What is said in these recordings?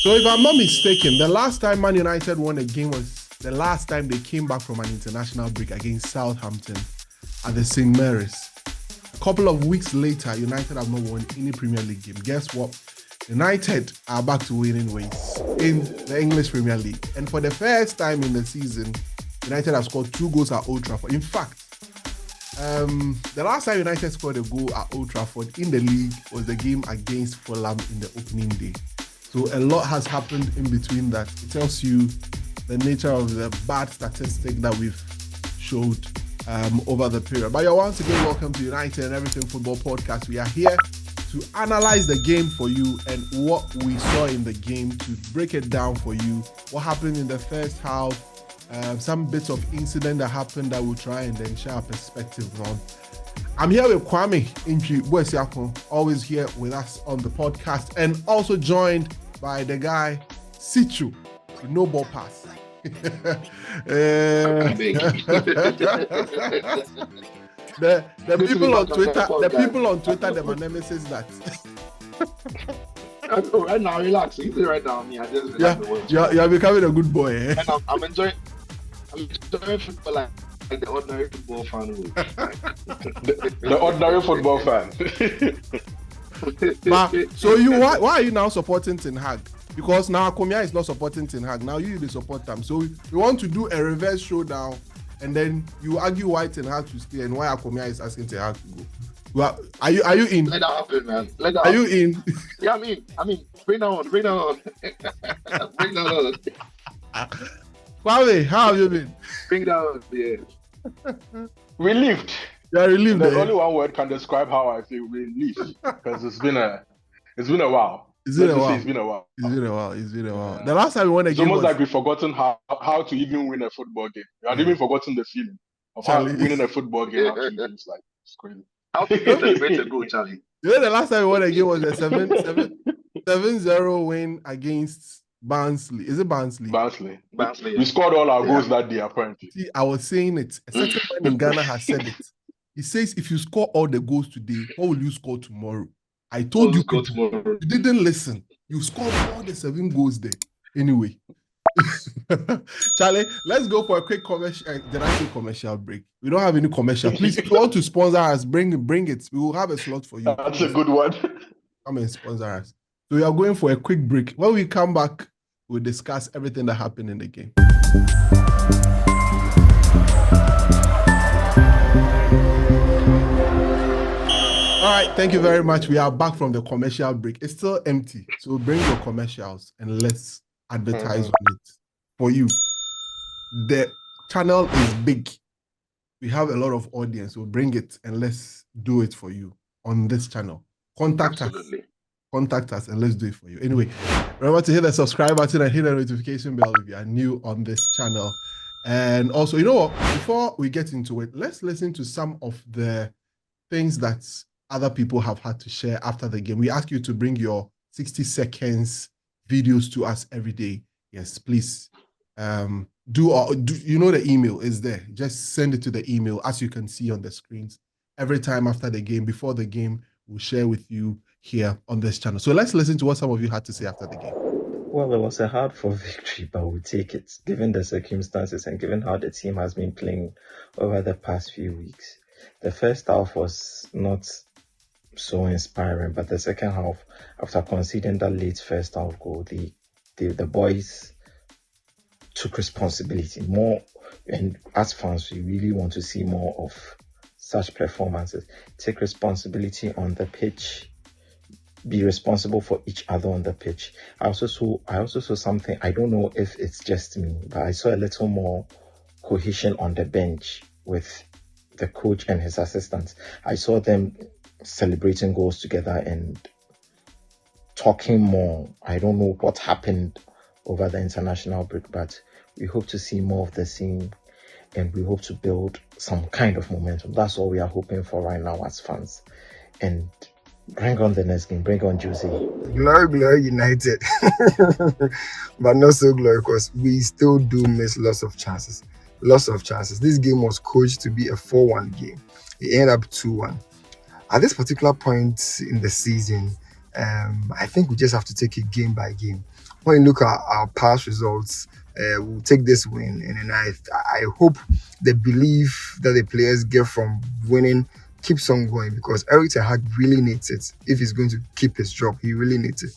So if I'm not mistaken, the last time Man United won a game was the last time they came back from an international break against Southampton at the St. Mary's. A couple of weeks later, United have not won any Premier League game. Guess what? United are back to winning ways in the English Premier League. And for the first time in the season, United have scored 2 goals at Old Trafford. In fact, the last time United scored a goal at Old Trafford in the league was the game against Fulham in the opening day. So a lot has happened in between that. It tells you the nature of the bad statistic that we've showed over the period. But you're once again welcome to United and Everything Football Podcast. We are here to analyze the game for you and what we saw in the game, to break it down for you, what happened in the first half, some bits of incident that happened that we'll try and then share our perspective on. I'm here with Kwame Intri Bwesiako, always here with us on the podcast, and also joined by the guy Sichu, the no ball pass. The people on Twitter, they're my nemesis that. Right now, relax. You say right now, me. I just you're becoming a good boy. Eh? And I'm enjoying football like the ordinary football fan would. The ordinary football fan. So why are you now supporting Ten Hag? Because now Akomia is not supporting Ten Hag. Now you support them. So we want to do a reverse showdown, and then you argue why Ten Hag should stay and why Akomia is asking Ten Hag to go. Well, are you in? Let that happen, man. Are you in? Yeah, I mean, bring that on. Bring that on. Kwame, how have you been? Bring that on, yeah. Relieved. Yeah, relieved. Only one word can describe how I feel: relief. Because it's been a while. It's been a while. It's been a while. The last time we won a game, it's almost like we've forgotten how to even win a football game. We had even forgotten the feeling of how winning a football game actually feels like. It's crazy. How to celebrate a goal, Charlie? You know, the last time we won a game was a 7-0 win against Barnsley. Is it Barnsley? Barnsley. Yeah. We scored all our goals that day, apparently. See, I was saying it. A certain man in Ghana has said it. He says, if you score all the goals today, what will you score tomorrow? I told you, you didn't listen. You scored all the 7 goals there. Anyway. Charlie, let's go for a quick commercial break. We don't have any commercial. Please, if you want to sponsor us, bring it. We will have a slot for you. That's a good one. Come and sponsor us. So we are going for a quick break. When we come back, we'll discuss everything that happened in the game. All right, thank you very much. We are back from the commercial break. It's still empty. So bring your commercials and let's advertise on it for you. The channel is big. We have a lot of audience. So bring it and let's do it for you on this channel. Contact us and let's do it for you. Anyway, remember to hit the subscribe button and hit the notification bell if you are new on this channel. And also, you know what? Before we get into it, let's listen to some of the things that other people have had to share after the game. We ask you to bring your 60 seconds videos to us every day. Yes, please. You know the email is there. Just send it to the email, as you can see on the screens. Every time after the game, before the game, we'll share with you here on this channel. So let's listen to what some of you had to say after the game. Well, it was a hard-fought victory, but we'll take it, given the circumstances and given how the team has been playing over the past few weeks. The first half was not so inspiring, but the second half, after conceding that late first half goal, the boys took responsibility more, and as fans we really want to see more of such performances. Take responsibility on the pitch, be responsible for each other on the pitch. I also saw something, I don't know if it's just me, but I saw a little more cohesion on the bench with the coach and his assistants. I saw them celebrating goals together and talking more. I don't know what happened over the international break, but we hope to see more of the same, and we hope to build some kind of momentum. That's all we are hoping for right now as fans. And bring on the next game. Bring on Jose. Glory, United. But not so glory, because we still do miss lots of chances. This game was coached to be a 4-1 game. It ended up 2-1. At this particular point in the season, I think we just have to take it game by game. when you look at our past results, we'll take this win, and then I hope the belief that the players get from winning keeps on going, because Eric Ten Hag really needs it. If he's going to keep his job, he really needs it.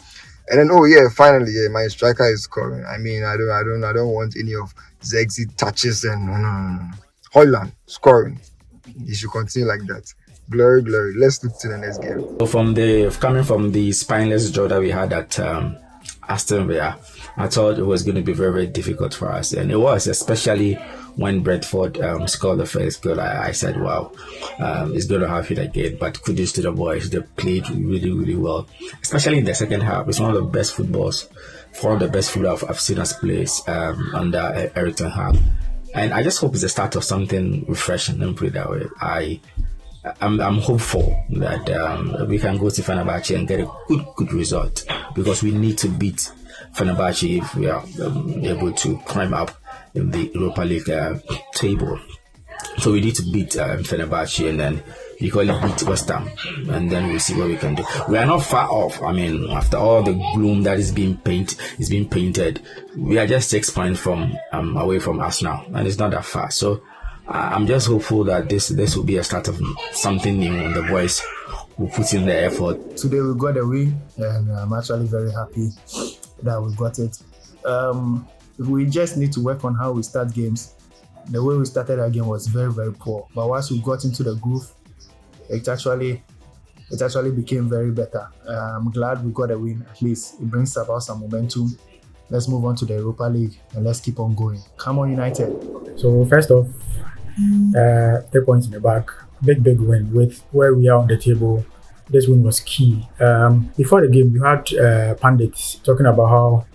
And then, oh yeah, finally, yeah, my striker is scoring. I mean, I don't want any of Zexy touches and no. Holland scoring. He should continue like that. Glory, glory. Let's look to the next game. So coming from the spineless draw that we had at Aston Villa, I thought it was going to be very, very difficult for us, and it was, especially when Brentford scored the first goal. I said, wow, it's going to happen again. But kudos to the boys; they played really, really well, especially in the second half. It's one of the best footballs I've seen us play under Eric Ten Hag. And I just hope it's the start of something refreshing, and put it that way. I'm hopeful that we can go to Fenerbahce and get a good result, because we need to beat Fenerbahce if we are able to climb up in the Europa League table. So we need to beat Fenerbahce, and then we call it beat West Ham, and then we'll see what we can do. We are not far off. I mean, after all the gloom that is being painted, we are just 6 points from away from Arsenal, and it's not that far. So I'm just hopeful that this will be a start of something new, and the boys will put in the effort. Today we got a win, and I'm actually very happy that we got it. We just need to work on how we start games. The way we started our game was very, very poor, but once we got into the groove, it actually became very better. I'm glad we got a win. At least it brings about some momentum. Let's move on to the Europa League and let's keep on going. Come on, United. So first off, 3 points in the back. Big win. With where we are on the table, this win was key. Before the game, you had pundits talking about how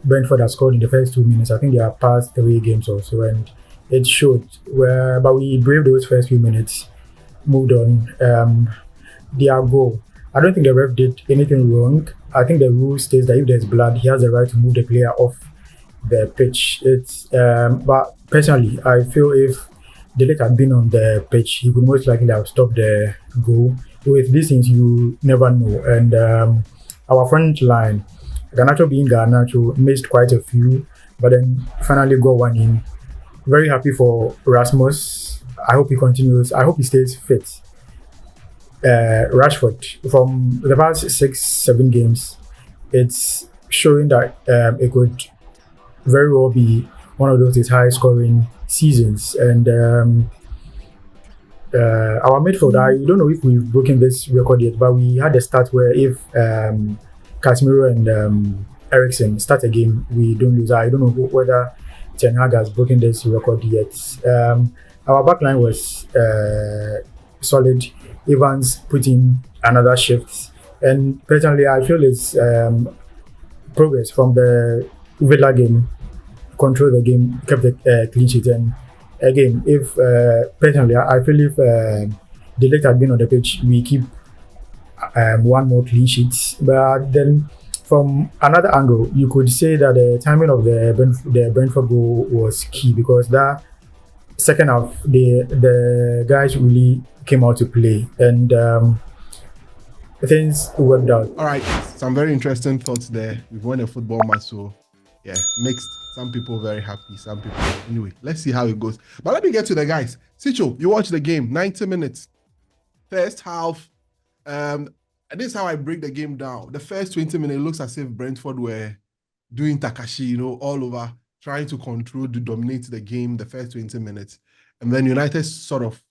Brentford has scored in the first 2 minutes. I think they are past 3 games or so, and it showed. But we braved those first few minutes, moved on. Their goal, I don't think the ref did anything wrong. I think the rule states that if there's blood, he has the right to move the player off the pitch. But personally, I feel if De Ligt had been on the pitch, he would most likely have stopped the goal. With these things, you never know. And our front line, Garnacho being Garnacho, missed quite a few, but then finally got one in. Very happy for Rasmus. I hope he continues. I hope he stays fit. Rashford, from the past 6-7 games, it's showing that it could very well be one of those high scoring seasons. And our midfield, I don't know if we've broken this record yet, but we had a start where if Casemiro and Eriksen start a game, we don't lose. I don't know whether Ten Hag has broken this record yet. Our backline was solid. Evans put in another shift, and personally, I feel it's progress from the Villa game. Control the game, kept the clean sheet, and again, if personally, I feel if De Ligt had been on the pitch, we keep one more clean sheet. But then, from another angle, you could say that the timing of the Brentford goal was key, because that second half, the guys really came out to play, and things worked out. All right, some very interesting thoughts there. We've won a football match, so yeah, mixed. Some people very happy, some people. Anyway, let's see how it goes. But let me get to the guys. Sicho, you watched the game, 90 minutes. First half, and this is how I break the game down. The first 20 minutes, it looks as if Brentford were doing Takashi, all over, trying to dominate the game the first 20 minutes. And then United sort of,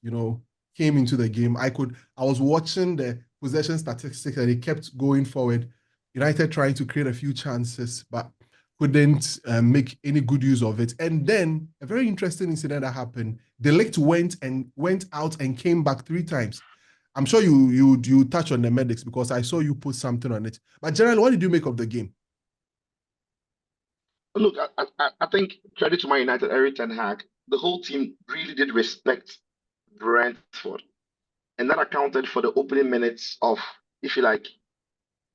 came into the game. I was watching the possession statistics and it kept going forward. United trying to create a few chances, but couldn't make any good use of it. And then a very interesting incident that happened. De Ligt went out and came back 3 times. I'm sure you touch on the medics because I saw you put something on it. But generally, what did you make of the game? Look, I think credit to Man United, Eric Ten Hag, the whole team really did respect Brentford, and that accounted for the opening minutes of, if you like,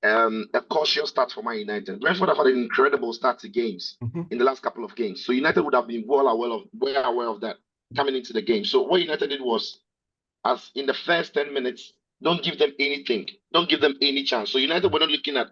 a cautious start for Man United. Brentford have had an incredible start to games in the last couple of games, so United would have been well aware of that coming into the game. So what United did was, as in the first 10 minutes, don't give them anything, don't give them any chance. So United were not looking at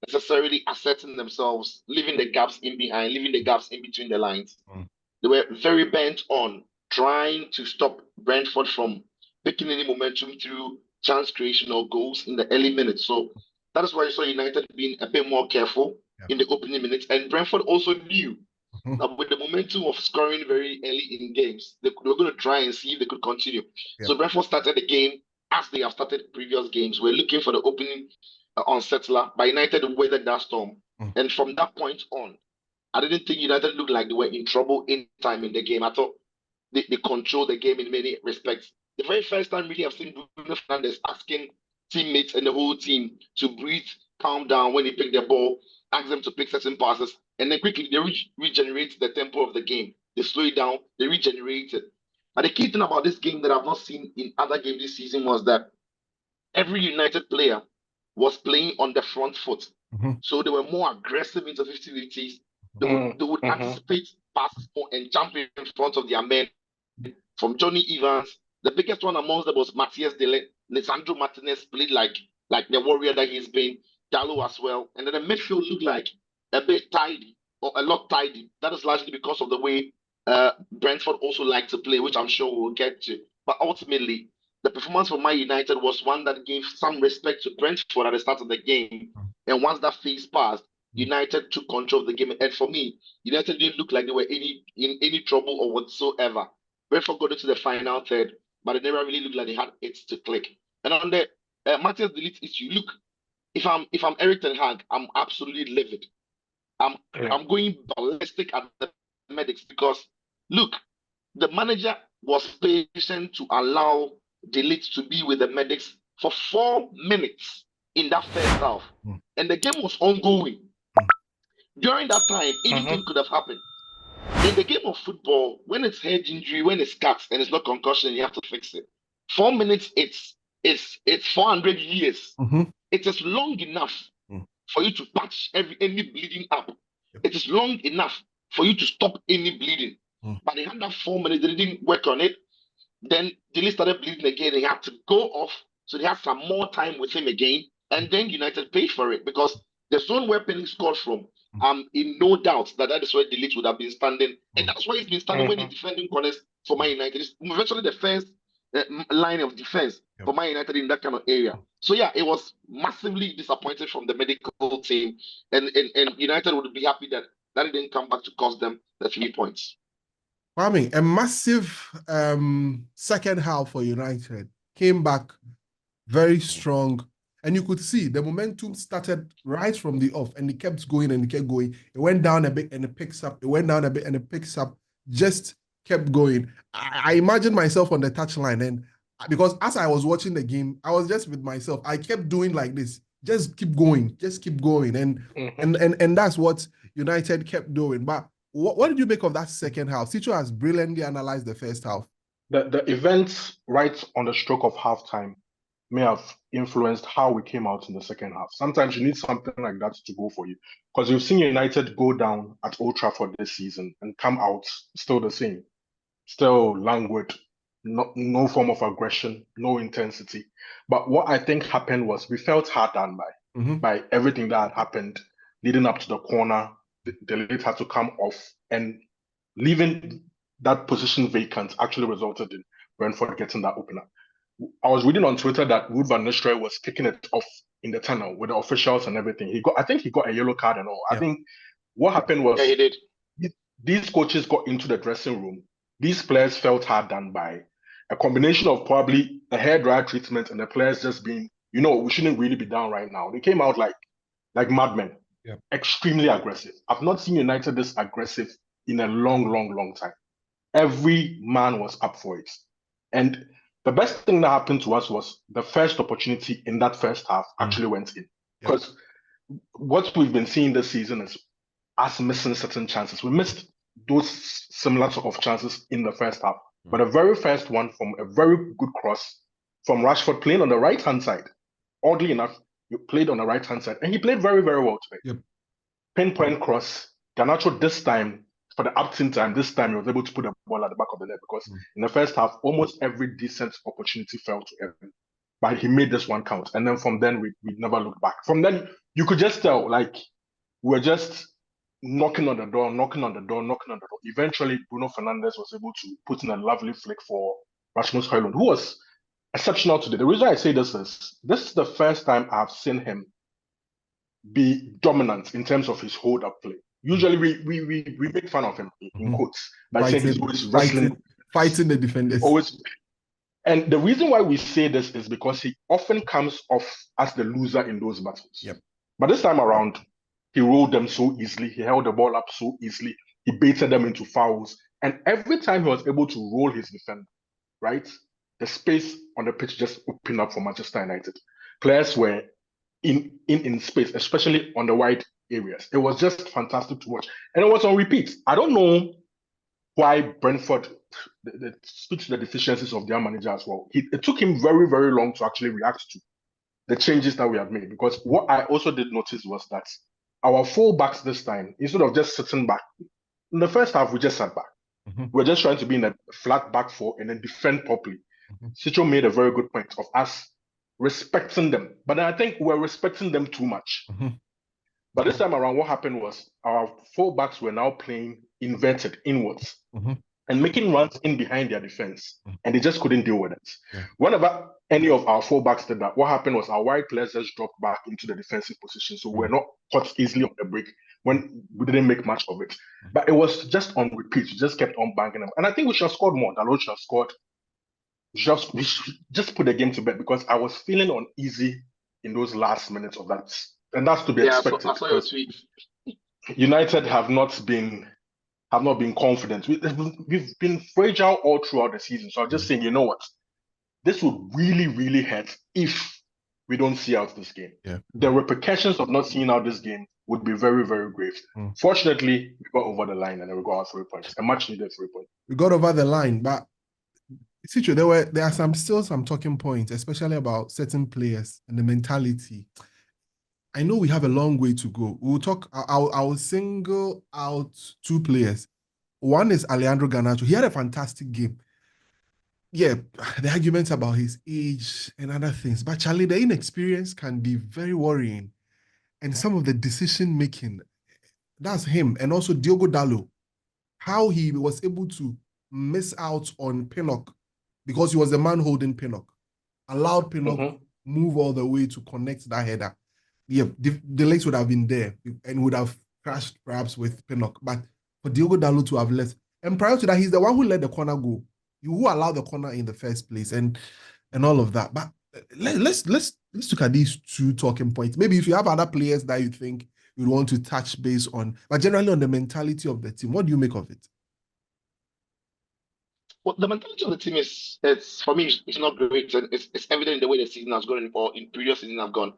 necessarily asserting themselves, leaving the gaps in behind, leaving the gaps in between the lines. Mm. They were very bent on trying to stop Brentford from picking any momentum through chance creation or goals in the early minutes. So that is why you saw United being a bit more careful in the opening minutes. And Brentford also knew that with the momentum of scoring very early in games, they were going to try and see if they could continue. So Brentford started the game as they have started previous games. We're looking for the opening unsettler, but United weathered that storm. And from that point on, I didn't think United looked like they were in trouble in time in the game. I thought they controlled the game in many respects. The very first time really I've seen Bruno Fernandes asking teammates and the whole team to breathe, calm down when he picked the ball, ask them to pick certain passes, and then quickly they regenerate the tempo of the game. They slow it down, they regenerate it. But the key thing about this game that I've not seen in other games this season was that every United player was playing on the front foot. So they were more aggressive into 50-50s. They would anticipate passes more and jump in front of their men. From Johnny Evans, the biggest one amongst them was Matthias Dele. Lisandro Martinez played like the warrior that he's been. Gallo as well. And then the midfield looked like a bit tidy, or a lot tidy. That is largely because of the way Brentford also like to play, which I'm sure we'll get to. But ultimately, the performance for Man United was one that gave some respect to Brentford at the start of the game. And once that phase passed, United took control of the game. And for me, United didn't look like they were in any trouble or whatsoever. Brentford got into the final third, but it never really looked like they had it to click. And on the Matthias de Ligt issue, look, if I'm Eric Ten Hag, I'm absolutely livid. I'm going ballistic at the medics because look, the manager was patient to allow de Ligt to be with the medics for 4 minutes in that first half, and the game was ongoing. During that time, anything could have happened. In the game of football, when it's head injury, when it's cuts and it's not concussion, you have to fix it. 4 minutes, it's 400 years. It is long enough for you to patch any bleeding up. It is long enough for you to stop any bleeding. But they had that 4 minutes, they didn't work on it. Then Dilly started bleeding again. He had to go off, so they had some more time with him again. And then United paid for it because the zone where Penny scored from, I'm in no doubt that is where Delete would have been standing. And that's why he's been standing when he's defending corners for Man United. It's virtually the first line of defense for Man United in that kind of area. So yeah, it was massively disappointed from the medical team. And United would be happy that didn't come back to cost them the 3 points. Kwame, a massive second half for United. Came back very strong. And you could see the momentum started right from the off, and it kept going and it kept going. It went down a bit and it picks up. It went down a bit and it picks up. Just kept going. I imagined myself on the touchline, and because as I was watching the game, I was just with myself. I kept doing like this. Just keep going. Just keep going. And that's what United kept doing. But what did you make of that second half? Sicho has brilliantly analyzed the first half. The events right on the stroke of halftime may have influenced how we came out in the second half. Sometimes you need something like that to go for you. Because you've seen United go down at Old Trafford this season and come out still the same. Still languid, no form of aggression, no intensity. But what I think happened was we felt hard done by everything that had happened leading up to the corner. The lead had to come off, and leaving that position vacant actually resulted in Brentford getting that opener. I was reading on Twitter that Ruud van Nistelrooy was kicking it off in the tunnel with the officials and everything. I think he got a yellow card and all. I think what happened was he did. These coaches got into the dressing room. These players felt hard done by a combination of probably a hairdryer treatment and the players just being, we shouldn't really be down right now. They came out like madmen, extremely aggressive. I've not seen United this aggressive in a long, long, long time. Every man was up for it. And the best thing that happened to us was the first opportunity in that first half actually went in. Because what we've been seeing this season is us missing certain chances. We missed those similar sort of chances in the first half. But the very first one from a very good cross from Rashford playing on the right-hand side. Oddly enough, he played on the right-hand side. And he played very, very well today. Pinpoint cross. Garnacho this time, for the up-in time, this time he was able to put the ball at the back of the net because in the first half, almost every decent opportunity fell to him. but he made this one count. And then from then, we never looked back. From then, you could just tell, like, we're just knocking on the door. Eventually, Bruno Fernandes was able to put in a lovely flick for Rasmus Højlund, who was exceptional today. The reason I say this is the first time I've seen him be dominant in terms of his hold-up play. Usually, we make fun of him in quotes by saying he's always wrestling, fighting the defenders. Always. And the reason why we say this is because he often comes off as the loser in those battles. Yep. But this time around, he rolled them so easily. He held the ball up so easily. He baited them into fouls. And every time he was able to roll his defender, right, the space on the pitch just opened up for Manchester United. Players were in space, especially on the wide areas. It was just fantastic to watch. And it was on repeat. I don't know why Brentford speaks to the deficiencies of their manager as well. It took him very, very long to actually react to the changes that we have made. Because what I also did notice was that our fullbacks this time, instead of just sitting back, in the first half, we just sat back. We're just trying to be in a flat back four and then defend properly. Sicho made a very good point of us respecting them. But I think we're respecting them too much. But this time around, what happened was our fullbacks were now playing inverted inwards and making runs in behind their defense. And they just couldn't deal with it. Whenever any of our fullbacks did that, what happened was our wide players just dropped back into the defensive position. So we're not caught easily on the break when we didn't make much of it. But it was just on repeat. We just kept on banging them. And I think we should have scored more. Dalot should have scored. We should just put the game to bed because I was feeling uneasy in those last minutes of that. And that's to be expected. I saw your tweet. United have not been confident. We've been fragile all throughout the season. So I'm just saying, you know what? This would really, really hurt if we don't see out this game. The repercussions of not seeing out this game would be very, very grave. Fortunately, we got over the line and we got our 3 points. A much needed 3 points. We got over the line, but it's true. There are still some talking points, especially about certain players and the mentality. I know we have a long way to go. We'll talk. I'll single out 2 players. One is Alejandro Garnacho. He had a fantastic game. Yeah, the arguments about his age and other things, but Charlie, the inexperience can be very worrying, and some of the decision making, that's him, and also Diogo Dalot, how he was able to miss out on Pinnock because he was the man holding Pinnock, allowed Pinnock move all the way to connect that header. Yeah, the legs would have been there and would have crashed perhaps with Pinnock, but for Diogo Dalot to have left, and prior to that, he's the one who let the corner go. Who allowed the corner in the first place and all of that. But let's look at these 2 talking points. Maybe if you have other players that you think you'd want to touch base on, but generally on the mentality of the team, what do you make of it? Well, the mentality of the team it's for me, it's not great. And it's evident in the way the season has gone or in previous seasons have gone.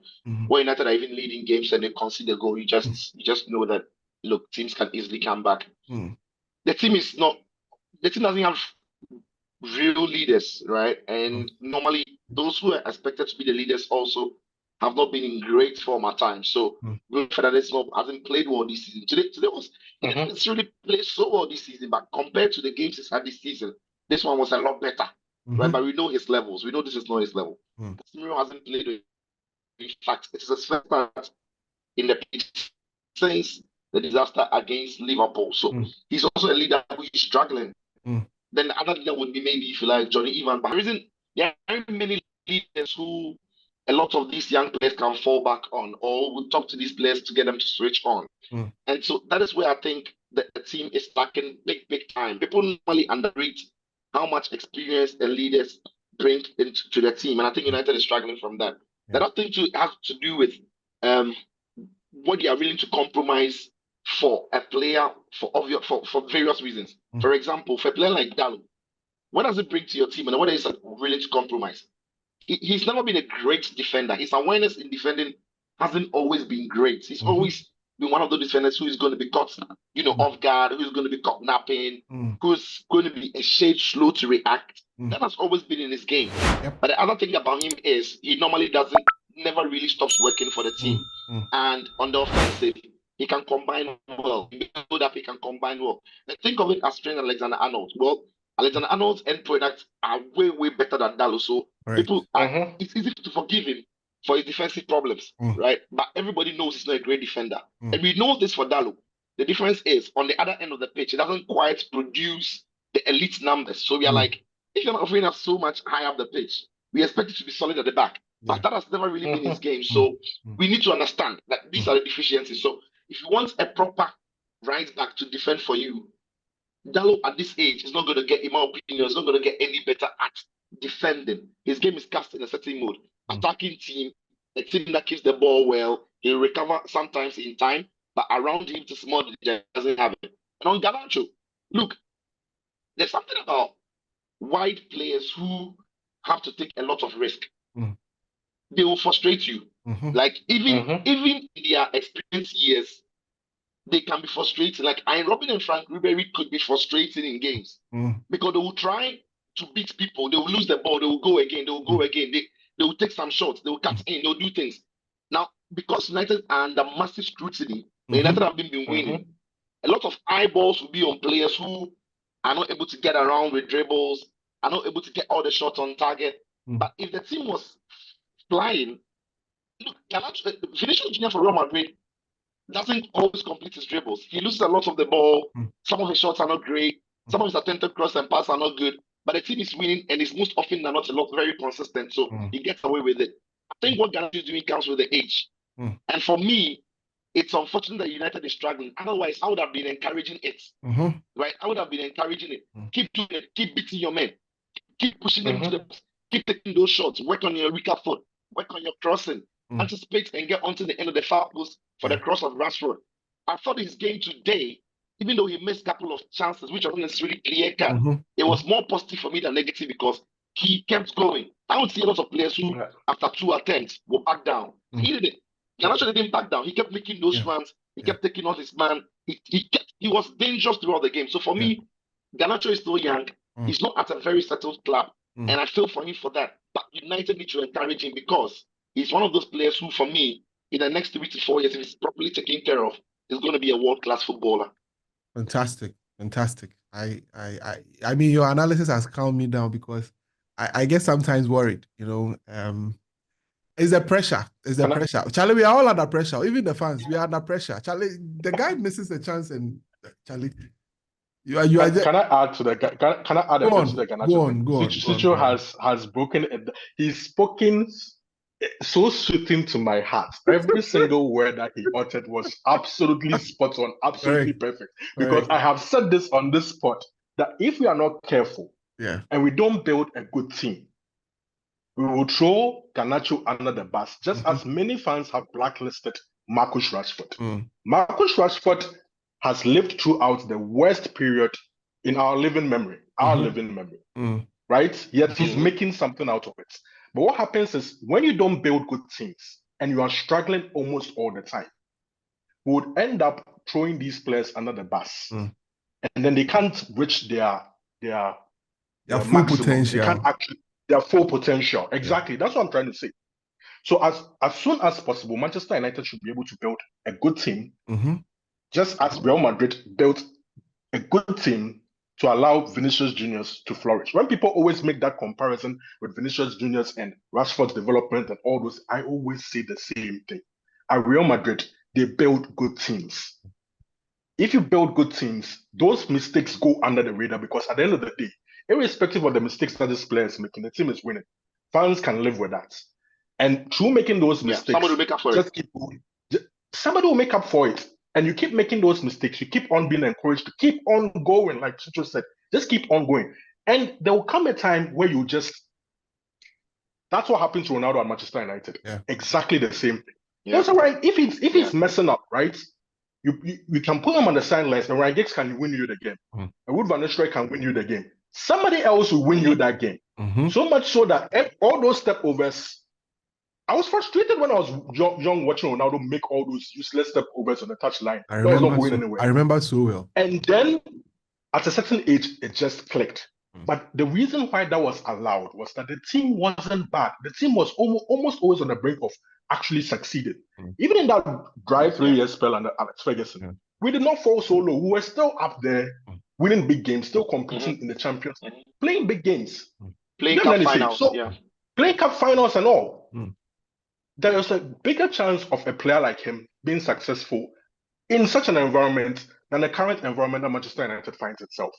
Where United are even leading games and they concede a goal. You just know that, look, teams can easily come back. The team doesn't have real leaders, right? And normally those who are expected to be the leaders also have not been in great form at times. So Bruno Fernandes hasn't played well this season. Today was he didn't really play so well this season, but compared to the games he's had this season, this one was a lot better. Right? But we know his levels. We know this is not his level. Casemiro hasn't played. In fact, it is his first start in the pitch since the disaster against Liverpool. So he's also a leader who is struggling. Then the other leader would be maybe, if you like, Johnny Evans. But the reason there are many leaders who a lot of these young players can fall back on, or will talk to these players to get them to switch on. And so that is where I think the team is lacking big time. People normally underrate how much experience the leaders bring into the team. And I think United is struggling from that. That I think has to do with what they are willing to compromise for a player for various reasons. For example, for a player like Dalot, what does it bring to your team and what is it willing to compromise? He's never been a great defender. His awareness in defending hasn't always been great. He's always been one of those defenders who is going to be caught, off guard, who's going to be caught napping, who's going to be a shade slow to react. That has always been in his game. But the other thing about him is he normally never really stops working for the team. And on the offensive, he can combine well. He can combine well. And think of it as Trent Alexander-Arnold. Well, Alexander-Arnold's end products are way better than Dallo. So Right. it's easy to forgive him for his defensive problems, right? But everybody knows he's not a great defender. And we know this for Dallo. The difference is on the other end of the pitch, it doesn't quite produce the elite numbers. So we are like, if you're not offering us so much high up the pitch, we expect it to be solid at the back. But that has never really been his game. So we need to understand that these are the deficiencies. So if you want a proper right back to defend for you, Dallo at this age is not going to get, in my opinion, is not going to get any better at defending. His game is cast in a certain mode. Attacking team, a team that keeps the ball well, he'll recover sometimes in time, but around him to small, he doesn't have it. And on Garnacho, look, there's something about wide players who have to take a lot of risk. They will frustrate you. Like even in their experienced years, they can be frustrating. Like Ian Robin and Frank Ribery could be frustrating in games because they will try to beat people. They will lose the ball. They will go again. They will go again. They will take some shots. They will cut in. They'll do things. Now, because United are under massive scrutiny, United have been winning. A lot of eyeballs will be on players who are not able to get around with dribbles, are not able to get all the shots on target. But if the team was flying, look, Vinicius Junior for Real Madrid doesn't always complete his dribbles. He loses a lot of the ball. Some of his shots are not great. Some of his attempted cross and pass are not good. But the team is winning, and it's most often than not a lot very consistent. So he gets away with it. I think what Ghana is doing comes with the age. And for me, it's unfortunate that United is struggling. Otherwise, I would have been encouraging it. Right? I would have been encouraging it. Keep doing it. Keep beating your men. Keep pushing them to the post. Keep taking those shots. Work on your weaker foot. Work on your crossing. Anticipate and get onto the end of the far post for the cross of Rashford. I thought his game today, even though he missed a couple of chances, which wasn't necessarily clear cut, it was more positive for me than negative because he kept going. I don't see a lot of players who, after 2 attempts, will back down. He did it. Garnacho didn't back down. He kept making those runs. He kept taking on his man. He was dangerous throughout the game. So for me, Garnacho is still young. He's not at a very settled club. And I feel for him for that. But United need to encourage him because he's one of those players who, for me, in the next 3 to 4 years, if he's properly taken care of, is going to be a world-class footballer. Fantastic. I mean, your analysis has calmed me down because I get sometimes worried, It's the pressure. Charlie, we are all under pressure. Even the fans, we are under pressure. Charlie, the guy misses a chance and Charlie, you are just... Can I add to the? Can I add a bit to the Garnacho thing? Go on. Cicho has broken. He's spoken so soothing to my heart. Every single word that he uttered was absolutely spot on, absolutely perfect. Because I have said this on this spot that if we are not careful, and we don't build a good team, we will throw Garnacho under the bus, just as many fans have blacklisted Marcus Rashford. Marcus Rashford has lived throughout the worst period in our living memory, right? Yet he's making something out of it. But what happens is when you don't build good teams and you are struggling almost all the time, we would end up throwing these players under the bus. And then they can't reach their full maximum. potential. They can't actually their full potential. Exactly. That's what I'm trying to say. So as soon as possible, Manchester United should be able to build a good team, just as Real Madrid built a good team to allow Vinicius Juniors to flourish. When people always make that comparison with Vinicius Juniors and Rashford's development and all those, I always say the same thing. At Real Madrid, they build good teams. If you build good teams, those mistakes go under the radar because at the end of the day, irrespective of the mistakes that this player is making, the team is winning. Fans can live with that. And through making those mistakes, somebody will make up for it. Keep going. Somebody will make up for it. And you keep making those mistakes. You keep on being encouraged to keep on going, like Chicho said. Just keep on going. And there will come a time where you just... That's what happened to Ronaldo at Manchester United. Exactly the same thing. That's all right. If he's messing up, right? You can put him on the sidelines. And Ryan Giggs can win you the game. And Wood Van Nistelrooy can win you the game. Somebody else will win you that game. So much so that all those step overs... I was frustrated when I was young watching Ronaldo make all those useless step overs on the touchline. That was not going anywhere. I remember so well. And then at a certain age, it just clicked. But the reason why that was allowed was that the team wasn't bad. The team was almost always on the brink of actually succeeding. Even in that dry 3-year spell under Alex Ferguson, we did not fall so low. We were still up there. winning big games, still competing in the Champions League, playing big games. Playing You know cup what I'm saying? finals. So, Yeah. playing cup finals and all. Mm. There is a bigger chance of a player like him being successful in such an environment than the current environment that Manchester United finds itself.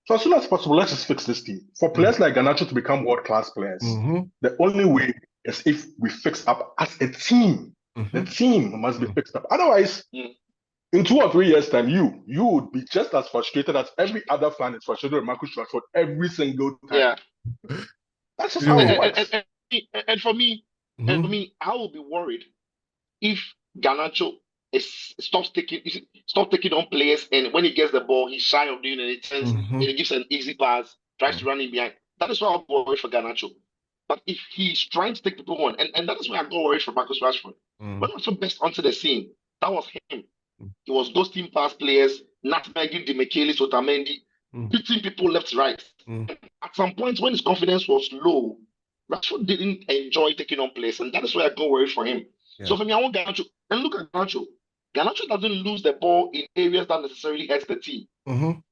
So as soon as possible, let's just fix this team. For players like Garnacho to become world-class players, the only way is if we fix up as a team. The team must be fixed up. Otherwise, in 2 or 3 years' time, you would be just as frustrated as every other fan is frustrated with Marcus Rashford every single time. Yeah. That's just how it works. And for me, I will be worried if Garnacho stops taking on players, and when he gets the ball, he's shy of doing anything, and he gives an easy pass, tries to run in behind. That is why I'm worried for Garnacho. But if he's trying to take people on, and that is why I got worried for Marcus Rashford. When Rashford burst onto the scene, that was him. He was ghosting past players, nutmegging Demichelis, Otamendi, beating people left, right. At some point, when his confidence was low, Rashford didn't enjoy taking on players, and that is why I got worried for him. Yeah. So for me, I want Garnacho. And look at Garnacho. Garnacho doesn't lose the ball in areas that necessarily hurts the team.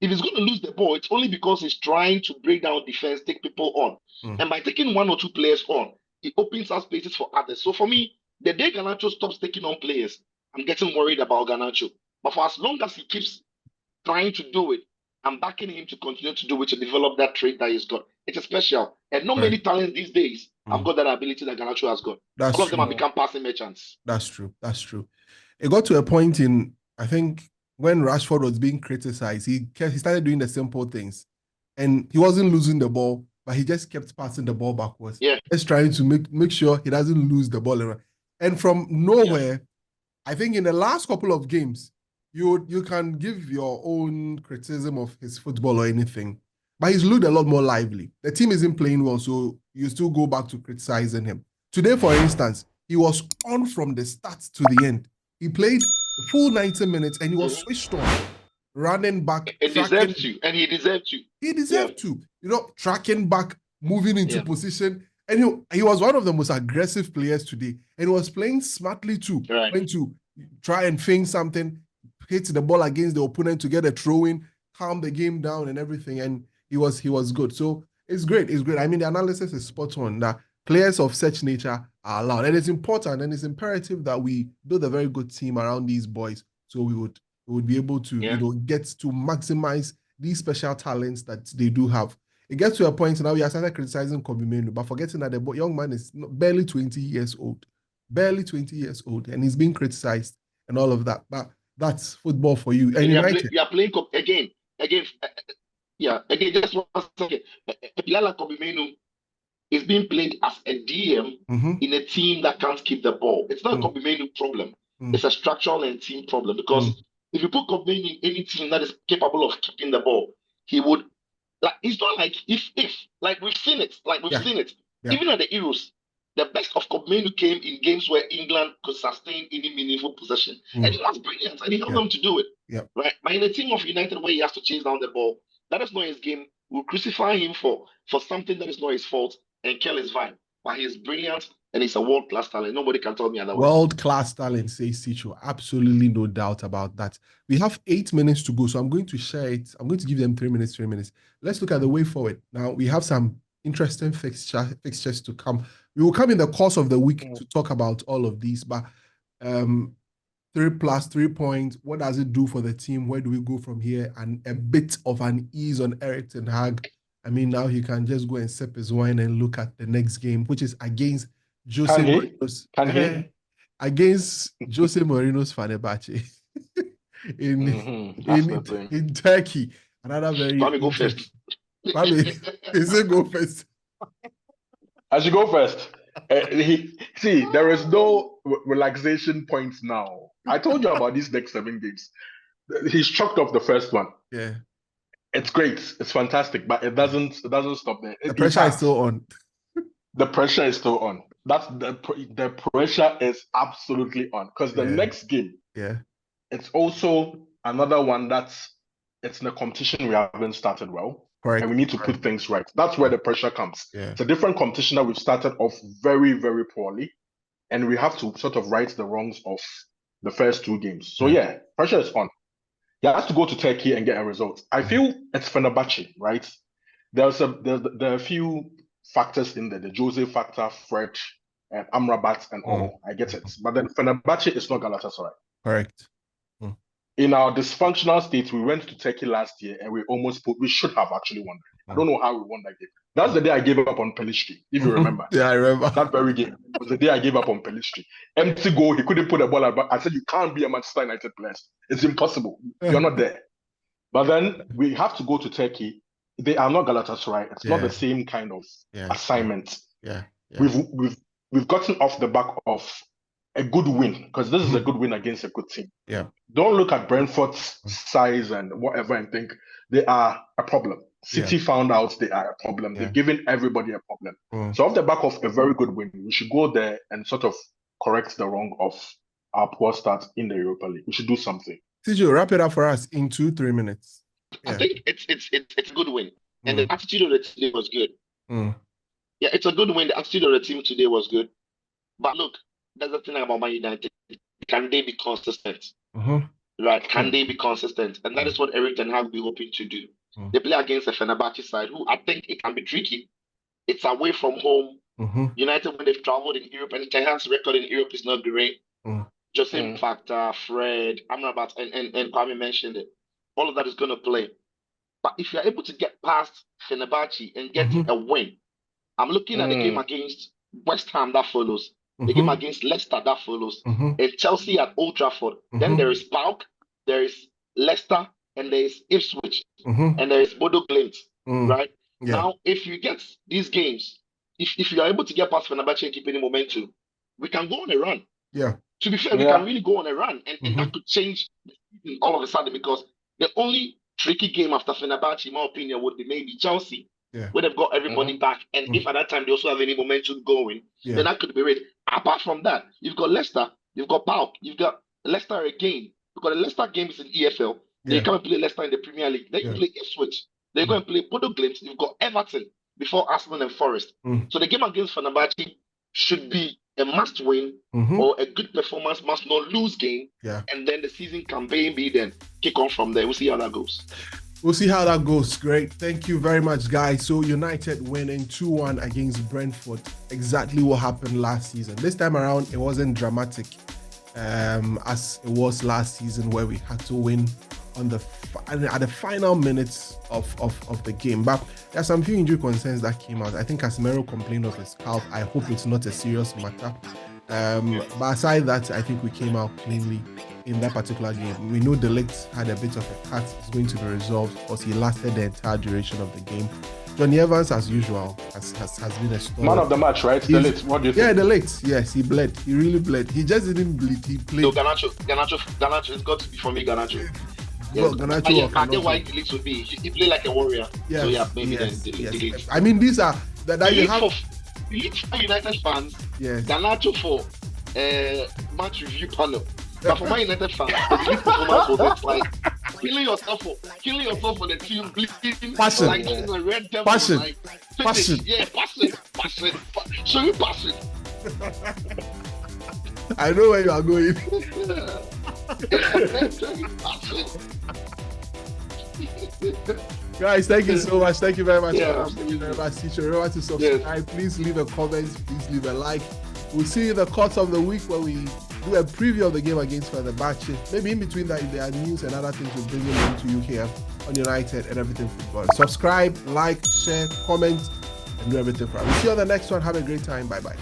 If he's going to lose the ball, it's only because he's trying to break down defense, take people on. And by taking 1 or 2 players on, it opens up spaces for others. So for me, the day Garnacho stops taking on players, I'm getting worried about Garnacho. But for as long as he keeps trying to do it, I'm backing him to continue to do it, to develop that trait that he's got. It's a special. And not many talents these days have got that ability that Garnacho has got. All of them have become passing merchants. That's true. That's true. It got to a point in, I think, when Rashford was being criticized, he started doing the simple things. And he wasn't losing the ball, but he just kept passing the ball backwards. Yeah. Just trying to make sure he doesn't lose the ball. And from nowhere, I think in the last couple of games, you can give your own criticism of his football or anything, but he's looked a lot more lively. The team isn't playing well, so you still go back to criticizing him. Today, for instance, he was on from the start to the end. He played the full 90 minutes and he was switched on, running back. And he deserved to. He deserved to. Tracking back, moving into position. And he was one of the most aggressive players today. And he was playing smartly too. Right. Trying to try and feint something, hit the ball against the opponent to get a throw-in, calm the game down and everything. And he was good. So it's great. It's great. I mean, the analysis is spot on that players of such nature are allowed. And it's important and it's imperative that we build a very good team around these boys so we would be able to get to maximize these special talents that they do have. It gets to a point now we are started criticizing Kobe Mainoo, but forgetting that the young man is barely 20 years old. Barely 20 years old. And he's being criticized and all of that. But that's football for you. And United. You are playing again. Again, just 1 second. A player like Kobe Mainoo is being played as a DM in a team that can't keep the ball. It's not a Kobe Mainoo problem. It's a structural and team problem because if you put Kobe Mainoo in any team that is capable of keeping the ball, he would. It's not like if like we've seen it. Yeah. Even at the Euros, the best of Kobe Mainoo came in games where England could sustain any meaningful possession, and it was brilliant, and he helped them to do it. Yeah. Right, but in a team of United where he has to chase down the ball, that is not his game. We'll crucify him for something that is not his fault and kill his vibe. But he is brilliant and he's a world-class talent. Nobody can tell me otherwise. World-class talent, says Ticho. Absolutely no doubt about that. We have 8 minutes to go, so I'm going to share it. I'm going to give them 3 minutes. Let's look at the way forward. Now, we have some interesting fixtures to come. We will come in the course of the week to talk about all of these, but 3 plus 3 points, what does it do for the team? Where do we go from here? And a bit of an ease on Eric Ten Hag. I mean, now he can just go and sip his wine and look at the next game, which is against Jose Mourinho's Fenerbahce in Turkey. Another very Kwame, go first. Kwame, is it go first? I should go first. There is no relaxation points now. I told you about these next 7 games. He's chalked off the first one. Yeah. It's great. It's fantastic, but it doesn't stop there. The pressure is still on. The pressure is still on. That's the pressure is absolutely on because the next game, it's also another one it's in a competition we haven't started well. Correct. And we need to put things right. That's where the pressure comes. Yeah. It's a different competition that we've started off very, very poorly, and we have to sort of right the wrongs of the first 2 games. So pressure is on. He has to go to Turkey and get a result. I feel it's Fenerbahce, right? There are a few factors in there: the Jose factor, Fred, and Amrabat, and all. I get it, but then Fenerbahce is not Galatasaray. Correct. In our dysfunctional state, we went to Turkey last year and we should have actually won. I don't know how we won that game. That's the day I gave up on Pelistri, if you remember. Yeah, I remember. That very game was the day I gave up on Pelistri. Empty goal, he couldn't put the ball out. I said, you can't be a Manchester United player. It's impossible. You're not there. But then we have to go to Turkey. They are not Galatasaray. It's not the same kind of assignment. Yeah. We've gotten off the back of a good win, because this is a good win against a good team. Yeah. Don't look at Brentford's size and whatever and think they are a problem. City found out they are a problem. They've given everybody a problem. So off the back of a very good win, we should go there and sort of correct the wrong of our poor start in the Europa League. We should do something. Tijo, wrap it up for us in 2-3 minutes. I think it's a good win. And the attitude of the team was good. Yeah, it's a good win. The attitude of the team today was good. But look, that's the thing about Man United. Can they be consistent? Right? Can they be consistent? And that is what Eric Ten Hag will be hoping to do. They play against a Fenerbahce side who I think it can be tricky. It's away from home. United, when they've traveled in Europe, and Ten Hag's record in Europe is not great. Just in fact, Fred, Amrabat, and Kwame mentioned it. All of that is going to play. But if you're able to get past Fenerbahce and get a win, I'm looking at the game against West Ham that follows. The game against Leicester that follows, and Chelsea at Old Trafford. Then there is PAOK, there is Leicester, and there is Ipswich, and there is Bodo Glimt, right? Now, if you get these games, if you are able to get past Fenerbahce and keep any momentum, we can go on a run. To be fair, we can really go on a run, and that could change all of a sudden, because the only tricky game after Fenerbahce, in my opinion, would be maybe Chelsea. Where they've got everybody back, and if at that time they also have any momentum going, then that could be it. Apart from that, you've got Leicester, you've got PAOK, you've got Leicester again, because the Leicester game is in EFL. Then you come and play Leicester in the Premier League. Then you play Ipswich. Then you go and play Bodo Glimt. You've got Everton before Arsenal and Forest. So the game against Fenerbahce should be a must-win or a good performance, must not lose game. And then the season can maybe then kick on from there. We'll see how that goes. We'll see how that goes. Great. Thank you very much, guys. So United winning 2-1 against Brentford. Exactly what happened last season. This time around, it wasn't dramatic as it was last season, where we had to win on at the final minutes of the game. But there's some few injury concerns that came out. I think Casemiro complained of his calf. I hope it's not a serious matter. But aside that, I think we came out cleanly in that particular game. We know De Ligt had a bit of a cut. It's going to be resolved because he lasted the entire duration of the game. Johnny Evans, as usual, has been a story. Man of the match, right? De Ligt, what do you think? Yeah, De Ligt. Yes, he bled. He really bled. He just didn't bleed. He played. No, Garnacho. It's got to be for me, Garnacho. Well, Garnacho. I get why De Ligt would be. He played like a warrior. Yes, so yeah, maybe yes, then De yes. Ligt. I mean, these are that you have. De Ligt for United fans. Yes. Garnacho for match review panel. But for my United fans, the Ligt performance was just like killing yourself for the team, bleeding passion, like this a red devil, passion, like, passion. Yeah, passion. Show me passion. I know where you are going. Guys, thank you so much. Thank you very much. Thank you very much, teacher. Remember to subscribe. Yes. Please leave a comment. Please leave a like. We'll see you in the course of the week where we do a preview of the game against Fenerbahce. Maybe in between that, if there are news and other things, we'll bring them into you here on United and everything football. Subscribe, like, share, comment, and do everything for us. We'll see you on the next one. Have a great time. Bye-bye.